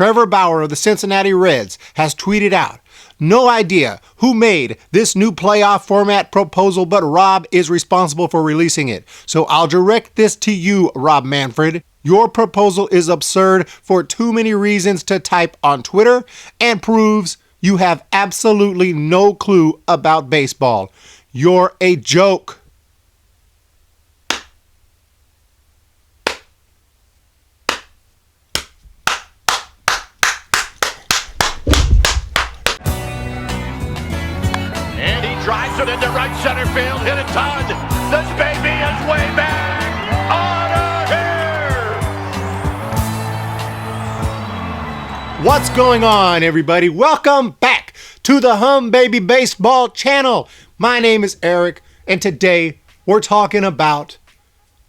Trevor Bauer of the Cincinnati Reds has tweeted out, "No idea who made this new playoff format proposal, but Rob is responsible for releasing it. So I'll direct this to you, Rob Manfred. Your proposal is absurd for too many reasons to type on Twitter and proves you have absolutely no clue about baseball. You're a joke." And he drives it into right center field, hit a ton. This baby is way back on a here. What's going on, everybody? Welcome back to the Humm Baby Baseball channel. My name is Eric, and today we're talking about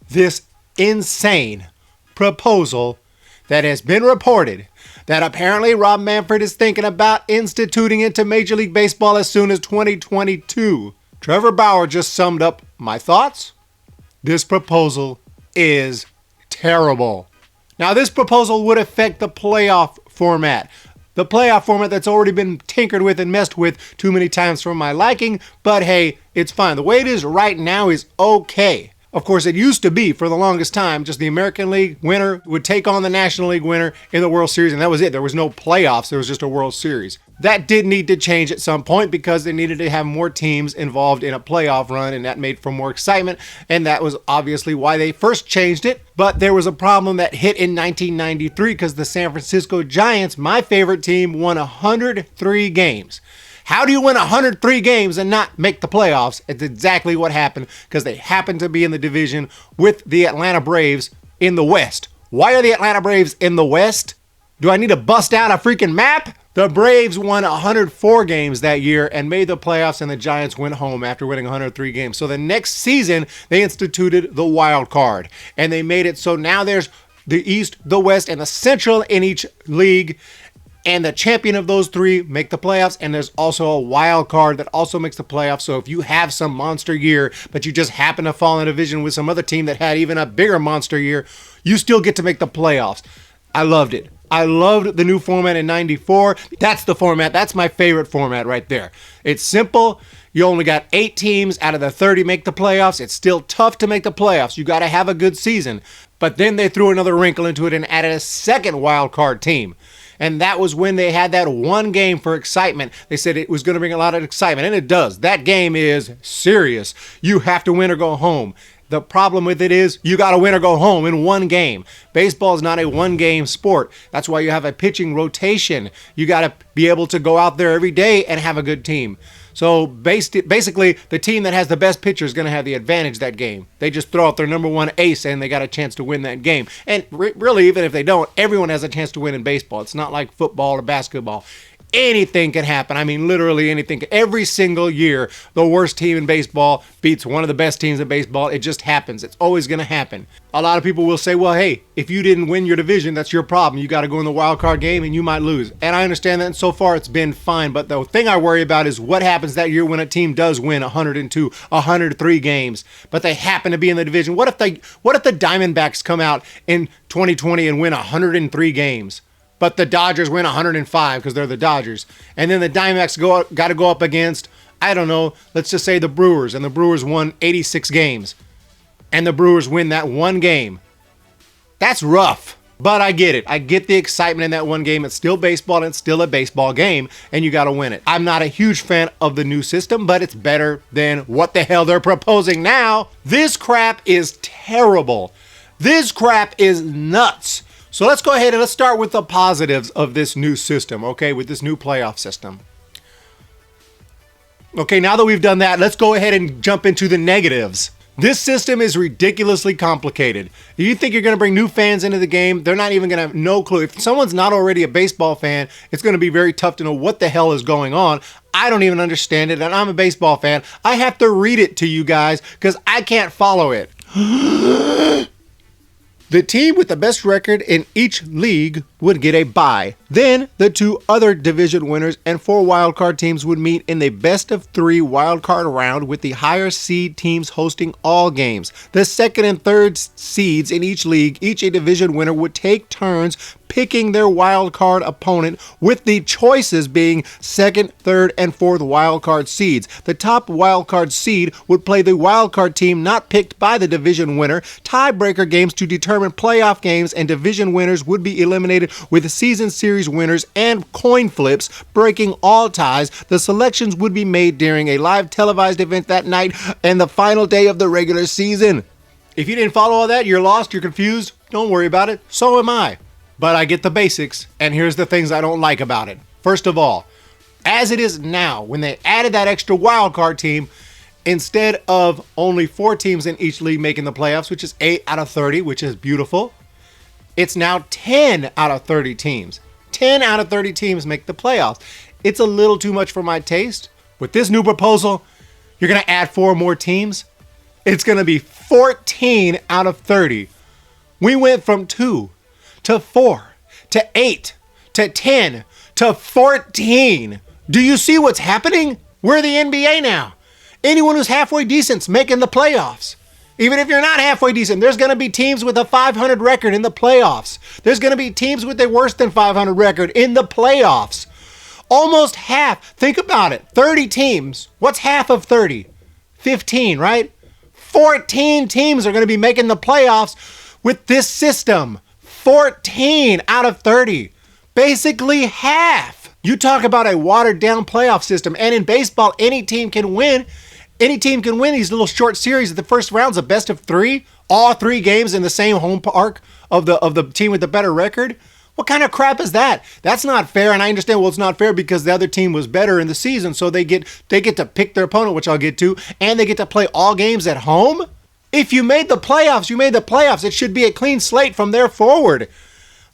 this insane proposal that has been reported that apparently Rob Manfred is thinking about instituting into Major League Baseball as soon as 2022. Trevor Bauer just summed up my thoughts. This proposal is terrible. Now, this proposal would affect the playoff format. The playoff format that's already been tinkered with and messed with too many times for my liking, but hey, it's fine. The way it is right now is okay. Of course, it used to be, for the longest time, just the American League winner would take on the National League winner in the World Series, and that was it. There was no playoffs. There was just a World Series. That did need to change at some point because they needed to have more teams involved in a playoff run, and that made for more excitement, and that was obviously why they first changed it. But there was a problem that hit in 1993 because the San Francisco Giants, my favorite team, won 103 games. How do you win 103 games and not make the playoffs? It's exactly what happened because they happened to be in the division with the Atlanta Braves in the West. Why are the Atlanta Braves in the West? Do I need to bust out a freaking map? The Braves won 104 games that year and made the playoffs, and the Giants went home after winning 103 games. So the next season, they instituted the wild card, and they made it so now there's the East, the West, and the Central in each league. And the champion of those three make the playoffs, and there's also a wild card that also makes the playoffs. So if you have some monster year, but you just happen to fall in a division with some other team that had even a bigger monster year, you still get to make the playoffs. I loved it. I loved the new format in 94. That's the format. That's my favorite format right there. It's simple. You only got 8 teams out of the 30 make the playoffs. It's still tough to make the playoffs. You got to have a good season. But then they threw another wrinkle into it and added a second wild card team. And that was when they had that one game for excitement. They said it was going to bring a lot of excitement, and it does. That game is serious. You have to win or go home. The problem with it is you got to win or go home in one game. Baseball is not a one-game sport. That's why you have a pitching rotation. You got to be able to go out there every day and have a good team. So basically, the team that has the best pitcher is going to have the advantage that game. They just throw out their number one ace, and they got a chance to win that game. And really, even if they don't, everyone has a chance to win in baseball. It's not like football or basketball. Anything can happen. I mean, literally anything. Every single year, the worst team in baseball beats one of the best teams in baseball. It just happens. It's always going to happen. A lot of people will say, well, hey, if you didn't win your division, that's your problem. You got to go in the wild card game and you might lose. And I understand that, and so far it's been fine. But the thing I worry about is what happens that year when a team does win 102, 103 games, but they happen to be in the division. What if the Diamondbacks come out in 2020 and win 103 games? But the Dodgers win 105 because they're the Dodgers. And then the Diamondbacks got to go up against, I don't know, let's just say the Brewers. And the Brewers won 86 games. And the Brewers win that one game. That's rough. But I get it. I get the excitement in that one game. It's still baseball, and it's still a baseball game. And you got to win it. I'm not a huge fan of the new system, but it's better than what the hell they're proposing now. This crap is terrible. This crap is nuts. So let's go ahead and let's start with the positives of this new system, okay, with this new playoff system. Okay, now that we've done that, let's go ahead and jump into the negatives. This system is ridiculously complicated. If you think you're going to bring new fans into the game, they're not even going to have no clue. If someone's not already a baseball fan, it's going to be very tough to know what the hell is going on. I don't even understand it, and I'm a baseball fan. I have to read it to you guys because I can't follow it. The team with the best record in each league would get a bye. Then the 2 other division winners and 4 wildcard teams would meet in the best of 3 wildcard round, with the higher seed teams hosting all games. The second and third seeds in each league, each a division winner, would take turns picking their wild card opponent, with the choices being second, third, and fourth wild card seeds. The top wild card seed would play the wild card team not picked by the division winner. Tiebreaker games to determine playoff games, and division winners would be eliminated with season series winners and coin flips, breaking all ties. The selections would be made during a live televised event that night and the final day of the regular season. If you didn't follow all that, you're lost, you're confused, don't worry about it. So am I. But I get the basics, and here's the things I don't like about it. First of all, as it is now, when they added that extra wild card team, instead of only 4 teams in each league making the playoffs, which is 8 out of 30, which is beautiful, it's now 10 out of 30 teams. 10 out of 30 teams make the playoffs. It's a little too much for my taste. With this new proposal, you're going to add 4 more teams. It's going to be 14 out of 30. We went from 2 to 4 to 8 to 10 to 14. Do you see what's happening? We're the NBA now. Anyone who's halfway decent's making the playoffs. Even if you're not halfway decent, there's going to be teams with a 500 record in the playoffs. There's going to be teams with a worse than 500 record in the playoffs. Almost half. Think about it. 30 teams. What's half of 30? 15, right? 14 teams are going to be making the playoffs with this system. 14 out of 30. Basically half. You talk about a watered down playoff system, and in baseball, any team can win. Any team can win these little short series. The first round's a best of 3, all 3 games in the same home park of the team with the better record. What kind of crap is that? That's not fair, and I understand, well, it's not fair because the other team was better in the season, so they get to pick their opponent, which I'll get to, and they get to play all games at home? If you made the playoffs, you made the playoffs. It should be a clean slate from there forward.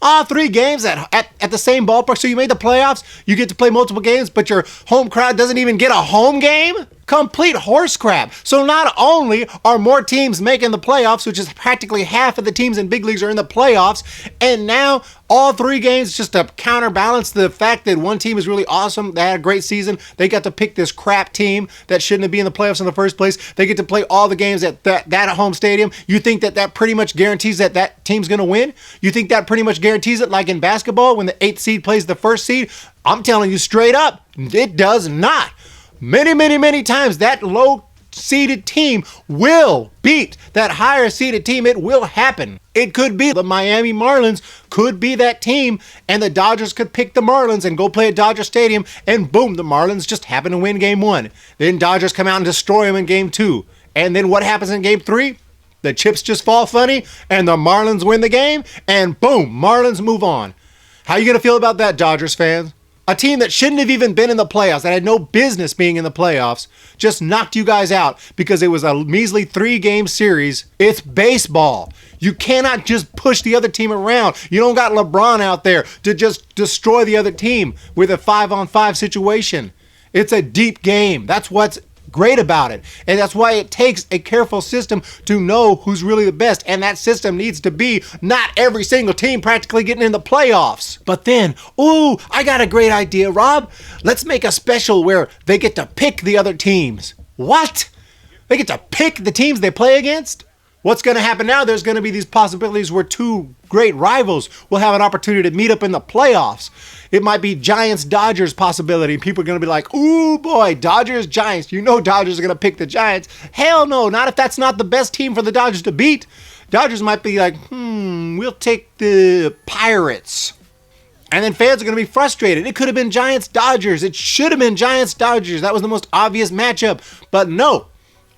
All 3 games at the same ballpark, so you made the playoffs, you get to play multiple games, but your home crowd doesn't even get a home game? Complete horse crap. So not only are more teams making the playoffs, which is practically half of the teams in big leagues are in the playoffs, and now all 3 games just to counterbalance the fact that one team is really awesome, they had a great season, they got to pick this crap team that shouldn't have been in the playoffs in the first place, they get to play all the games at that home stadium. You think that pretty much guarantees that team's going to win? You think that pretty much guarantees it, like in basketball when the 8th seed plays the 1st seed? I'm telling you straight up, it does not. Many, many, many times that low-seeded team will beat that higher-seeded team. It will happen. It could be the Miami Marlins could be that team, and the Dodgers could pick the Marlins and go play at Dodger Stadium, and boom, the Marlins just happen to win Game 1. Then Dodgers come out and destroy them in Game 2. And then what happens in Game 3? The chips just fall funny, and the Marlins win the game, and boom, Marlins move on. How you going to feel about that, Dodgers fans? A team that shouldn't have even been in the playoffs, that had no business being in the playoffs, just knocked you guys out because it was a measly 3-game series. It's baseball. You cannot just push the other team around. You don't got LeBron out there to just destroy the other team with a 5-on-5 situation. It's a deep game. That's what's great about it. And that's why it takes a careful system to know who's really the best. And that system needs to be not every single team practically getting in the playoffs. But then, ooh, I got a great idea, Rob. Let's make a special where they get to pick the other teams. What? They get to pick the teams they play against? What's going to happen now? There's going to be these possibilities where 2 great rivals will have an opportunity to meet up in the playoffs. It might be Giants-Dodgers possibility. People are going to be like, ooh, boy, Dodgers-Giants. You know Dodgers are going to pick the Giants. Hell no, not if that's not the best team for the Dodgers to beat. Dodgers might be like, we'll take the Pirates. And then fans are going to be frustrated. It could have been Giants-Dodgers. It should have been Giants-Dodgers. That was the most obvious matchup. But no.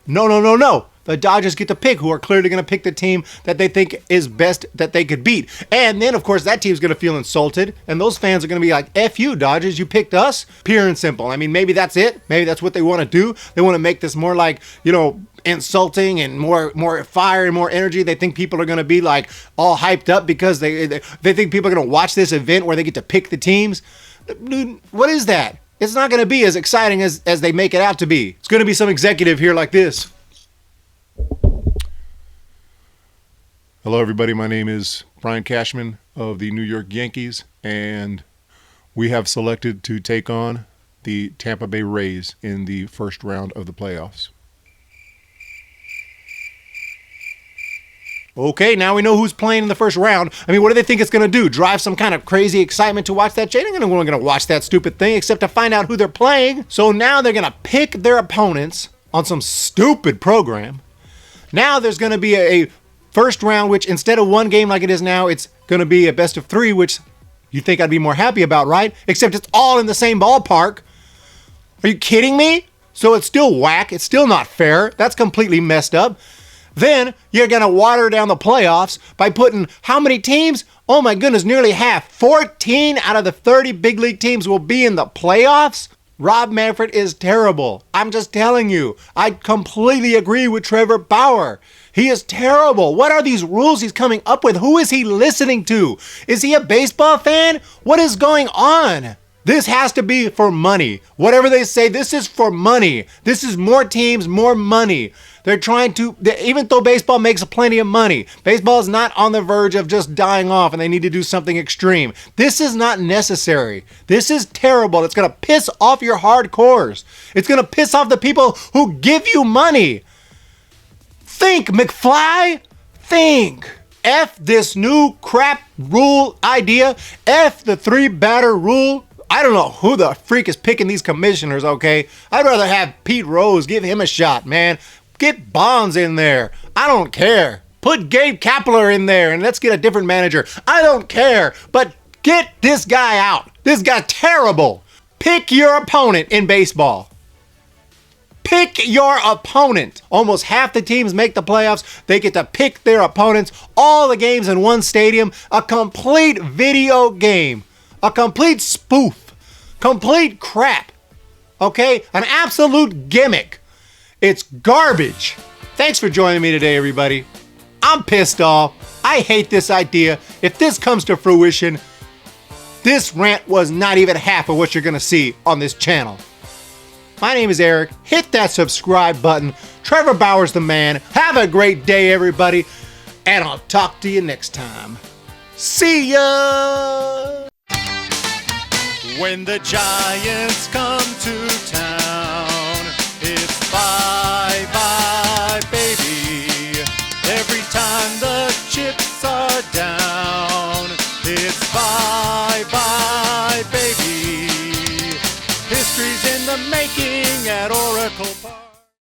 No. The Dodgers get to pick who are clearly going to pick the team that they think is best that they could beat. And then, of course, that team's going to feel insulted. And those fans are going to be like, F you, Dodgers, you picked us? Pure and simple. I mean, maybe that's it. Maybe that's what they want to do. They want to make this more like, insulting and more fire and more energy. They think people are going to be like all hyped up because they think people are going to watch this event where they get to pick the teams. Dude, what is that? It's not going to be as exciting as they make it out to be. It's going to be some executive here like this. Hello, everybody. My name is Brian Cashman of the New York Yankees, and we have selected to take on the Tampa Bay Rays in the first round of the playoffs. Okay, now we know who's playing in the first round. I mean, what do they think it's going to do? Drive some kind of crazy excitement to watch that? They ain't going to watch that stupid thing except to find out who they're playing. So now they're going to pick their opponents on some stupid program. Now there's going to be a first round, which instead of one game like it is now, it's going to be a best of 3, which you think I'd be more happy about, right? Except it's all in the same ballpark. Are you kidding me? So it's still whack. It's still not fair. That's completely messed up. Then you're going to water down the playoffs by putting how many teams? Oh my goodness, nearly half. 14 out of the 30 big league teams will be in the playoffs? Rob Manfred is terrible. I'm just telling you. I completely agree with Trevor Bauer. He is terrible. What are these rules he's coming up with? Who is he listening to? Is he a baseball fan? What is going on? This has to be for money. Whatever they say, this is for money. This is more teams, more money. They're trying to, even though baseball makes plenty of money, baseball is not on the verge of just dying off and they need to do something extreme. This is not necessary. This is terrible. It's going to piss off your hardcores. It's going to piss off the people who give you money. Think, McFly. Think. F this new crap rule idea. F the 3-batter rule. I don't know who the freak is picking these commissioners, okay? I'd rather have Pete Rose. Give him a shot, man. Get Bonds in there. I don't care. Put Gabe Kapler in there and let's get a different manager. I don't care. But get this guy out. This guy's terrible. Pick your opponent in baseball. Pick your opponent. Almost half the teams make the playoffs. They get to pick their opponents. All the games in one stadium. A complete video game. A complete spoof. Complete crap. Okay? An absolute gimmick. It's garbage. Thanks for joining me today, everybody. I'm pissed off. I hate this idea. If this comes to fruition, this rant was not even half of what you're going to see on this channel. My name is Eric. Hit that subscribe button. Trevor Bauer's the man. Have a great day, everybody. And I'll talk to you next time. See ya! When the Giants come